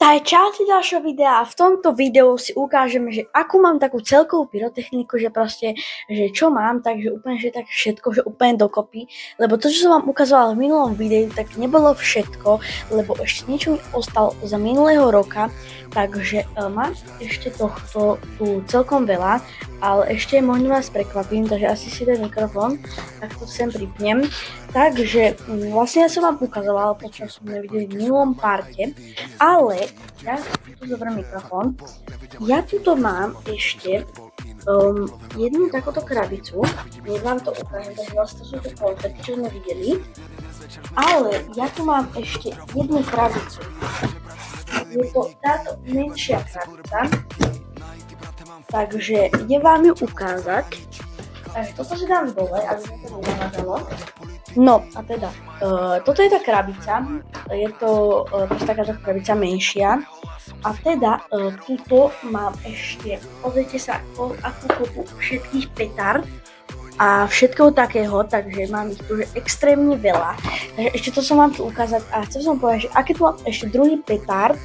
Čaute ďalšieho videa a v tomto videu si ukážeme, že akú mám takú celkovú pyrotechniku, že proste, že čo mám, takže úplne, že tak všetko, že úplne dokopy, lebo to, čo som vám ukazovala v minulom videu, tak nebolo všetko, lebo ešte niečo mi ostalo za minulého roka, takže mám ešte tohto tu celkom veľa, ale ešte možno vás prekvapím, takže asi si ten mikrofón, tak to sem pripnem. Takže vlastne ja som vám ukazovala, počas sme videli v minulom parte, ale ja tu zoberiem mikrofón. Ja tuto mám ešte jednu takúto krabicu, ja vám to ukážem, takže vlastne to sú tie koncerty, čo sme videli, ale ja tu mám ešte jednu krabicu. Je to táto menšia krabica, takže idem vám ju ukázať. Takže toto si dám dole, aby sa to nenamazalo. No a teda, toto je tá krabica, je to takáto krabica menšia. A teda, tuto mám ešte, pozrite sa, akú kopu všetkých petard a všetkého takého, takže mám ich tu extrémne veľa. Takže ešte to som vám tu ukázať a chcem som povedať, že aké tu mám ešte druhý petard,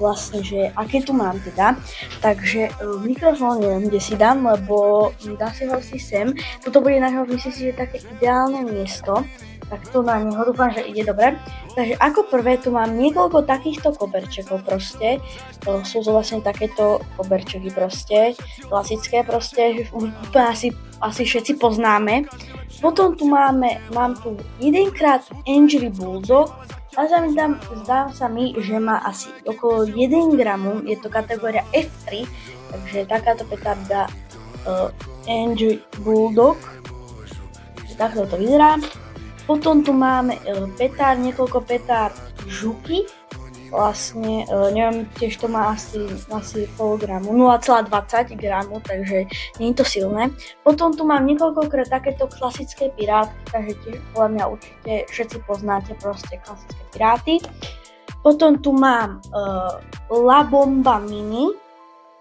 vlastne, že aké tu mám teda. Takže mikrofón neviem, kde si dám, lebo dá si ho si sem. Toto bude na ňo, myslím si, že také ideálne miesto. Tak to na neho dúfam, že ide dobre. Takže ako prvé tu mám niekoľko takýchto koberčekov proste. To sú vlastne takéto koberčeky proste, klasické proste, že úplne asi všetci poznáme. Potom tu mám tu jedenkrát Angry Bulldog. A zdá sa mi, že má asi okolo 1 gramu, je to kategória F3, takže takáto petarda Angry Bulldog. Takto to vyzerá. Potom tu máme niekoľko petard Žuky, vlastne, neviem, tiež to má asi pol gramu, 0,20 gramu, takže nie je to silné. Potom tu mám niekoľkokrát takéto klasické pirátky, takže tiež podľa mňa určite všetci poznáte proste klasické piráty. Potom tu mám La Bomba Mini.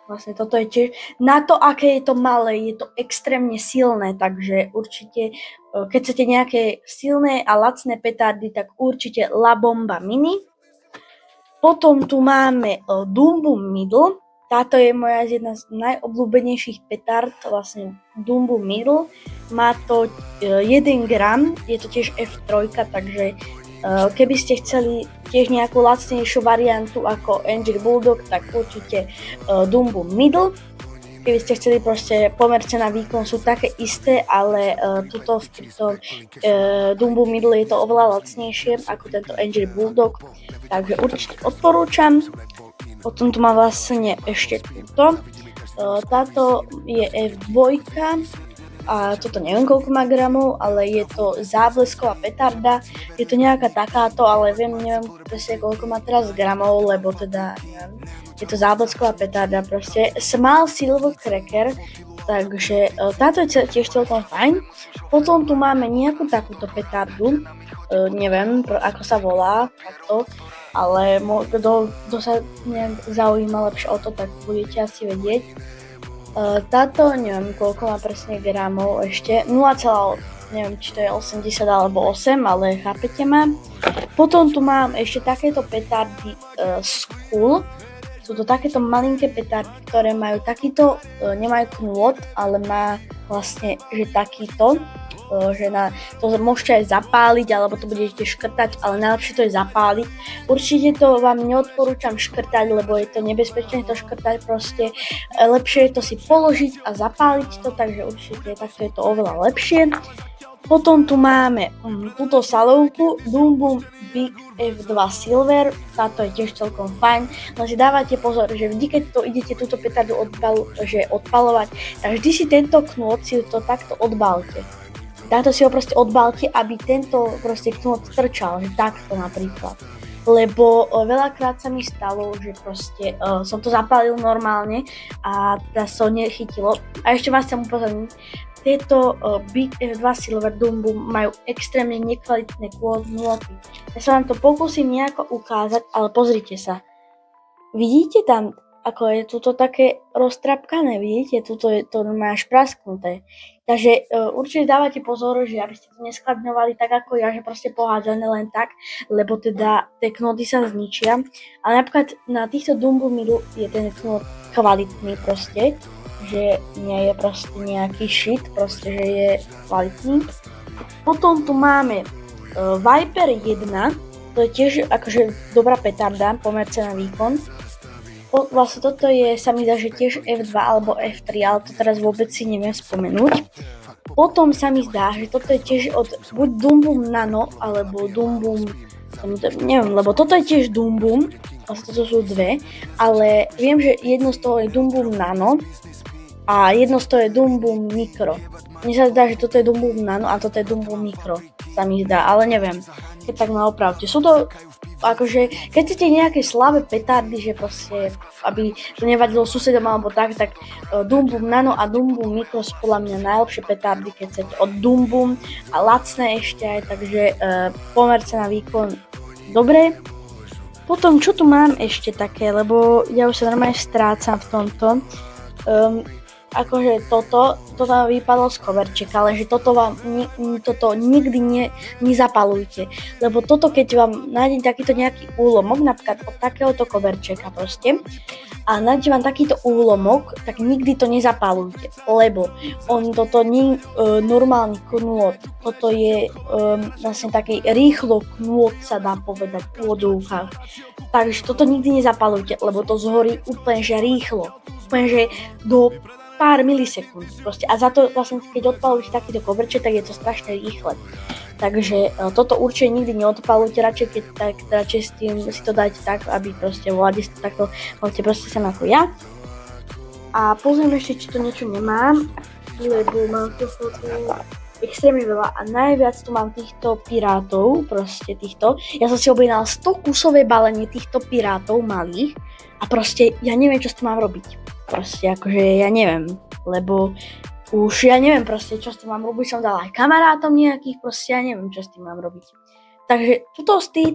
Vlastne toto je tiež, na to, aké je to malé, je to extrémne silné, takže určite, keď chcete nejaké silné a lacné petardy, tak určite La Bomba Mini. Potom tu máme Dumbo Middle, táto je moja jedna z najobľúbenejších petard, vlastne Dumbo Middle, má to 1 gram, je to tiež F3, takže keby ste chceli tiež nejakú lacnejšiu variantu ako Angry Bulldog, tak určite Dumbo Middle. Keby ste chceli proste pomer cena výkon sú také isté, ale tuto v tomto Dumbo Middle je to oveľa lacnejšie ako tento Angry Bulldog, takže určite odporúčam. Potom tu mám vlastne ešte túto. Táto je F2. A toto neviem koľko má gramov, ale je to záblesková petarda, je to nejaká takáto, ale neviem presne koľko má teraz gramov, lebo teda neviem, je to záblesková petarda proste, Small Silver Cracker, takže táto je tiež celkom fajn. Potom tu máme nejakú takúto petardu, neviem ako sa volá takto, ale kto sa nejak zaujíma lepšie o to, tak budete asi vedieť. Táto, neviem koľko má presne gramov ešte, neviem či to je 80 alebo 8, ale chápete ma. Potom tu mám ešte takéto petardy Skull, sú to takéto malinké petardy, ktoré majú takýto, nemajú knôt, ale má vlastne, že takýto, že to môžete aj zapáliť, alebo to budete škrtať, ale najlepšie to je zapáliť. Určite to vám neodporúčam škrtať, lebo je to nebezpečné to škrtať proste. Lepšie je to si položiť a zapáliť to, takže určite takto je to oveľa lepšie. Potom tu máme túto salovku Dumbo Big F2 Silver, táto je tiež celkom fajn, len si dávate pozor, že vždy keď to idete túto petardu odpalovať, tak vždy si tento knôt si to takto odbalte. Takto si ho proste odbalte, aby tento proste knôt trčal, že takto napríklad. Lebo veľakrát sa mi stalo, že proste som to zapálil normálne a teda sa nechytilo. A ešte vás chcem upozorniť, tieto Big F2 Silver Dumbo majú extrémne nekvalitné knôty. Ja sa vám to pokúsim nejako ukázať, ale pozrite sa. Vidíte tam, ako je tuto také roztrapkané, vidíte? Tuto je to normálne až prasknuté. Takže určite dávajte pozor, že aby ste to neskladňovali tak ako ja, že proste pohádzané len tak, lebo teda tie knoty sa zničia. Ale napríklad na týchto Dumbo Milu je ten knot kvalitný proste, že nie je proste nejaký shit, proste, že je kvalitný. Potom tu máme Viper 1, to je tiež akože dobrá petarda, pomer cena výkon. Vlastne toto je, sa mi zdá, že tiež F2 alebo F3, ale to teraz vôbec si neviem spomenúť. Potom sa mi zdá, že toto je tiež od buď Dumbum Nano, alebo Dumbum, neviem, lebo toto je tiež Dumbum, vlastne toto sú dve, ale viem, že jedno z toho je Dumbum Nano a jedno z toho je Dumbum Micro. Mne sa zdá, že toto je Dumbum Nano a toto je Dumbum Micro, sa mi zdá, ale neviem, keď tak ma opravte. Sú to akože, keď chcete nejaké slabé petardy, že proste, aby to nevadilo susedom alebo tak Dumbum Nano a Dumbum Micro sú podľa mňa najlepšie petardy, keď chcete od Dumbum a lacné ešte aj, takže pomer cena výkon dobre. Potom, čo tu mám ešte také, lebo ja už sa normálne strácam v tomto. Akože toto vám vypadlo z coverčeka, ale že toto nikdy nezapalujte, lebo toto keď vám nájde takýto nejaký úlomok, napríklad od takéhoto coverčeka proste, a nájde vám takýto úlomok, tak nikdy to nezapalujte, lebo toto nie normálny knôt, toto je vlastne taký rýchlo knôt, sa dá povedať v úvodzovkách. Takže toto nikdy nezapalujte, lebo to zhorí úplne že rýchlo, úplne že do pár milisekúnd proste. A za to vlastne, keď odpalujete takýto coverček, tak je to strašne rýchle. Takže toto určite nikdy neodpalujte, radšej s tým si to dajte tak, aby proste volali ste takto, môžete proste sem ako ja. A pozriem ešte, či to niečo nemám, lebo mám toho extrémne veľa a najviac tu mám týchto pirátov, proste týchto. Ja som si objednal 100 kusové balenie týchto pirátov malých a proste ja neviem, čo s tým mám robiť. Proste akože ja neviem, lebo už ja neviem proste, čo s tým mám robiť, som dala aj kamarátom nejakých, proste ja neviem, čo s tým mám robiť. Takže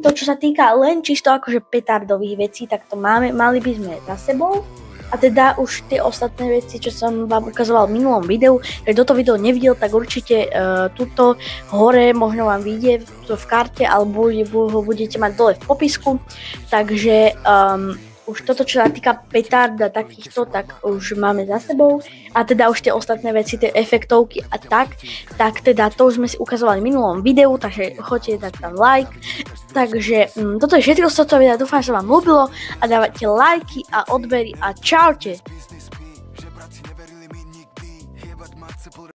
to, čo sa týka len čisto akože petardových vecí, tak to mali by sme za sebou. A teda už tie ostatné veci, čo som vám ukazoval v minulom videu, keď toto video nevidel, tak určite tuto hore možno vám vyjde v karte, alebo ho budete mať dole v popisku. Takže už toto, čo sa týka petarda takýchto, tak už máme za sebou. A teda už tie ostatné veci, tie efektovky a tak teda to už sme si ukazovali v minulom videu, takže choďte dať tam like. Takže toto je všetko z tohto videa, dúfam, že sa vám ľúbilo a dávajte lajky a odbery a čaute!